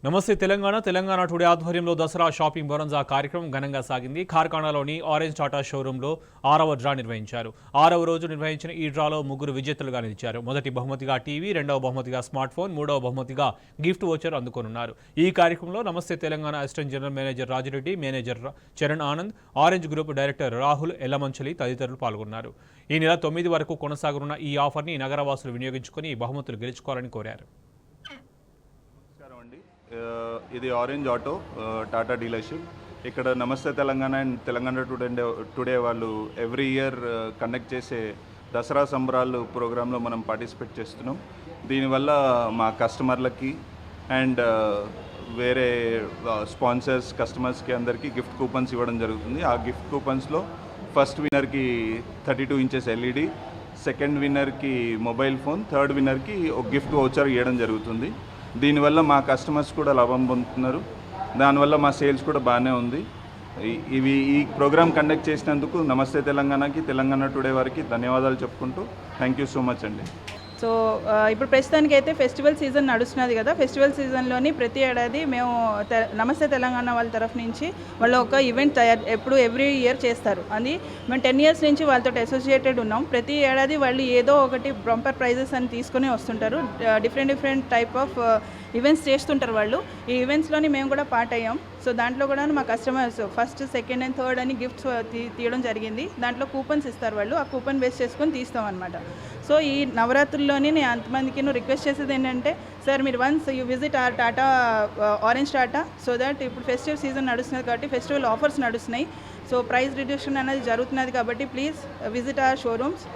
నమస్తే తెలంగాణ టుడే ఆధ్వర్యంలో దసరా షాపింగ్ బొరంజా కార్యక్రమం ఘనంగా సాగింది. కార్ఖానాలోని ఆరెంజ్ టాటా షోరూంలో 6వ డ్రా నిర్వహించారు. 6వ రోజు నిర్వహించిన ఈ డ్రాలో 3 విజేతలుగా నిలిచారు. మొదటి బహుమతిగా టీవీ, రెండవ బహుమతిగా స్మార్ట్ ఫోన్, మూడవ బహుమతిగా గిఫ్ట్ వోచర్ అందుకోనున్నారు. ఈ కార్యక్రమంలో Namaste Telangana assistant general manager Rajireddy, manager Charan Anand, orange group director Rahul Yellamanchali తదితరులు పాల్గొన్నారు. ఈ నెల 9 వరకు కొనసాగనున్న ఈ ఆఫర్ని నగరవాసులు వినియోగించుకుని బహుమతులు గెలుచుకోవాలని కోరారు. ఇది ఆరెంజ్ ఆటో టాటా డీలర్షిప్. ఇక్కడ నమస్తే తెలంగాణ అండ్ తెలంగాణ టుడే వాళ్ళు ఎవ్రీ ఇయర్ కండక్ట్ చేసే దసరా సంబరాలు ప్రోగ్రాంలో మనం పార్టిసిపేట్ చేస్తున్నాం. దీనివల్ల మా కస్టమర్లకి అండ్ వేరే స్పాన్సర్స్ కస్టమర్స్కి అందరికీ గిఫ్ట్ కూపన్స్ ఇవ్వడం జరుగుతుంది. ఆ గిఫ్ట్ కూపన్స్లో ఫస్ట్ విన్నర్కి 32 ఇంచెస్ ఎల్ఈడి, సెకండ్ విన్నర్కి మొబైల్ ఫోన్, థర్డ్ విన్నర్కి ఒక గిఫ్ట్ వౌచర్ ఇవ్వడం జరుగుతుంది. దీనివల్ల మా కస్టమర్స్ కూడా లాభం పొందుతున్నారు. దానివల్ల మా సేల్స్ కూడా బాగానే ఉంది. ఈ ప్రోగ్రామ్ కండక్ట్ చేసినందుకు నమస్తే తెలంగాణకి, తెలంగాణ టుడే వారికి ధన్యవాదాలు చెప్పుకుంటూ థ్యాంక్ యూ సో మచ్ అండి. సో ఇప్పుడు ప్రస్తుతానికి అయితే ఫెస్టివల్ సీజన్ నడుస్తున్నది కదా. ఫెస్టివల్ సీజన్లోని ప్రతి ఏడాది మేము నమస్తే తెలంగాణ వాళ్ళ తరఫు నుంచి వాళ్ళు ఒక ఈవెంట్ ఎవ్రీ ఇయర్ చేస్తారు. అది మేము 10 years నుంచి వాళ్ళతో అసోసియేటెడ్ ఉన్నాం. ప్రతి ఏడాది వాళ్ళు ఏదో ఒకటి బంపర్ ప్రైజెస్ అని తీసుకొని వస్తుంటారు. డిఫరెంట్ టైప్ ఆఫ్ ఈవెంట్స్ చేస్తుంటారు వాళ్ళు. ఈ ఈవెంట్స్లోని మేము కూడా పార్ట్ అయ్యాం. సో దాంట్లో కూడా మా customers first, second and third అని గిఫ్ట్స్ తీయడం జరిగింది. దాంట్లో కూపన్స్ ఇస్తారు వాళ్ళు. ఆ కూపన్ బేస్ చేసుకొని తీస్తాం అనమాట. సో ఈ నవరాత్రుల్లోని నేను అంతమందికి రిక్వెస్ట్ చేసేది ఏంటంటే, సార్ మీరు once you visit are Tata orange Tata, so that ఇప్పుడు ఫెస్టివల్ సీజన్ నడుస్తున్నది కాబట్టి ఫెస్టివల్ ఆఫర్స్ నడుస్తున్నాయి. సో ప్రైస్ రిడ్యూషన్ అనేది జరుగుతున్నది కాబట్టి ప్లీజ్ విజిట్ అవర్ షోరూమ్స్.